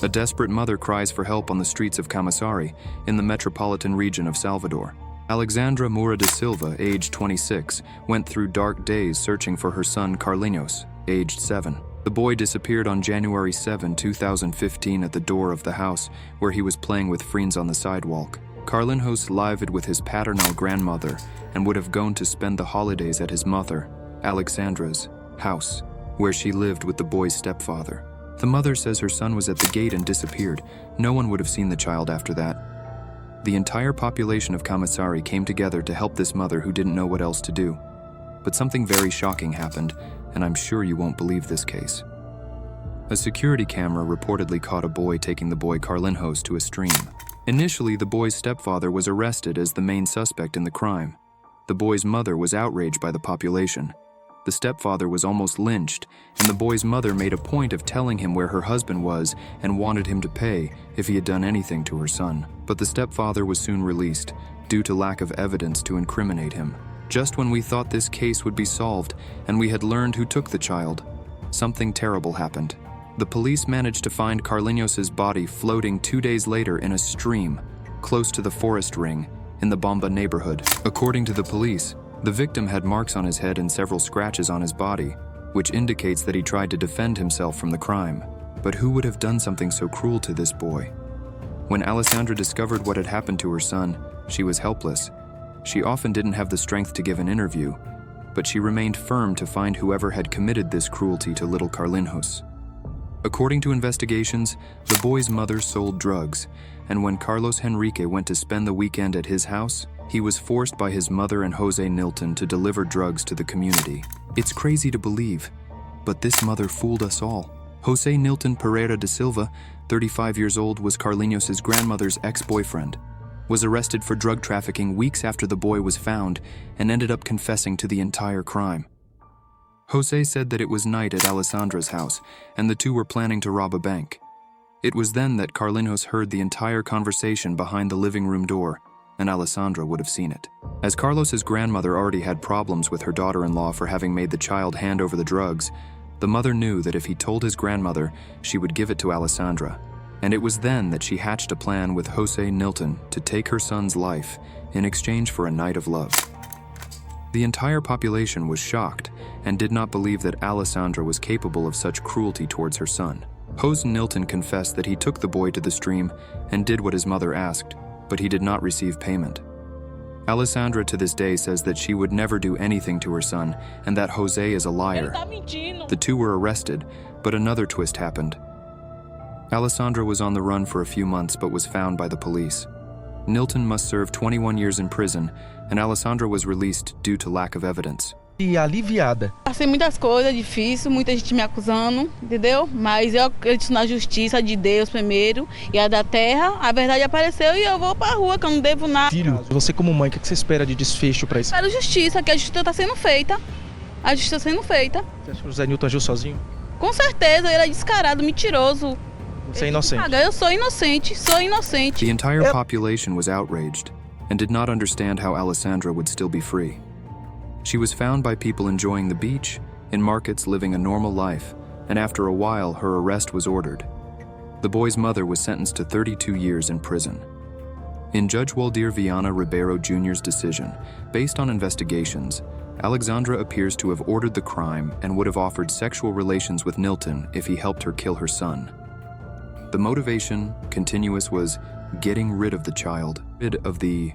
A desperate mother cries for help on the streets of Camçari, in the metropolitan region of Salvador. Alexandra Moura da Silva, aged 26, went through dark days searching for her son Carlinhos, aged 7. The boy disappeared on January 7, 2015 at the door of the house where he was playing with friends on the sidewalk. Carlinhos lived with his paternal grandmother and would have gone to spend the holidays at his mother, Alexandra's, house, where she lived with the boy's stepfather. The mother says her son was at the gate and disappeared. No one would have seen the child after that. The entire population of Camçari came together to help this mother who didn't know what else to do. But something very shocking happened, and I'm sure you won't believe this case. A security camera reportedly caught a boy taking the boy Carlinhos to a stream. Initially, the boy's stepfather was arrested as the main suspect in the crime. The boy's mother was outraged by the population. The stepfather was almost lynched, and the boy's mother made a point of telling him where her husband was and wanted him to pay if he had done anything to her son. But the stepfather was soon released, due to lack of evidence to incriminate him. Just when we thought this case would be solved and we had learned who took the child, something terrible happened. The police managed to find Carlinhos' body floating 2 days later in a stream, close to the forest ring, in the Bomba neighborhood. According to the police, the victim had marks on his head and several scratches on his body, which indicates that he tried to defend himself from the crime. But who would have done something so cruel to this boy? When Alessandra discovered what had happened to her son, she was helpless. She often didn't have the strength to give an interview, but she remained firm to find whoever had committed this cruelty to little Carlinhos. According to investigations, the boy's mother sold drugs, and when Carlos Henrique went to spend the weekend at his house, he was forced by his mother and Jose Nilton to deliver drugs to the community. It's crazy to believe, but this mother fooled us all. Jose Nilton Pereira da Silva, 35 years old, was Carlinhos' grandmother's ex-boyfriend, was arrested for drug trafficking weeks after the boy was found and ended up confessing to the entire crime. Jose said that it was night at Alessandra's house and the two were planning to rob a bank. It was then that Carlinhos heard the entire conversation behind the living room door, and Alessandra would have seen it. As Carlos's grandmother already had problems with her daughter-in-law for having made the child hand over the drugs, the mother knew that if he told his grandmother, she would give it to Alessandra. And it was then that she hatched a plan with Jose Nilton to take her son's life in exchange for a night of love. The entire population was shocked and did not believe that Alessandra was capable of such cruelty towards her son. Jose Nilton confessed that he took the boy to the stream and did what his mother asked, but he did not receive payment. Alessandra to this day says that she would never do anything to her son and that Jose is a liar. The two were arrested, but another twist happened. Alessandra was on the run for a few months but was found by the police. Nilton must serve 21 years in prison, and Alessandra was released due to lack of evidence. E aliviada. Passei muitas coisas, difícil, muita gente me acusando, entendeu? Mas eu acredito na justiça de Deus primeiro e a da terra. A verdade apareceu e eu vou pra rua, que eu não devo nada. Filho, você como mãe, o que você espera de desfecho para isso? Espero justiça, que a justiça está sendo feita. A justiça está sendo feita. Você acha que o José Nilton agiu sozinho? Com certeza, ele é descarado, mentiroso. Você é inocente. Eu sou inocente, sou inocente. The entire population was outraged and did not understand how Alessandra would still be free. She was found by people enjoying the beach, in markets living a normal life, and after a while her arrest was ordered. The boy's mother was sentenced to 32 years in prison. In Judge Waldir Viana Ribeiro Jr.'s decision, based on investigations, Alexandra appears to have ordered the crime and would have offered sexual relations with Nilton if he helped her kill her son. The motivation, continuous, was getting rid of the child, rid of the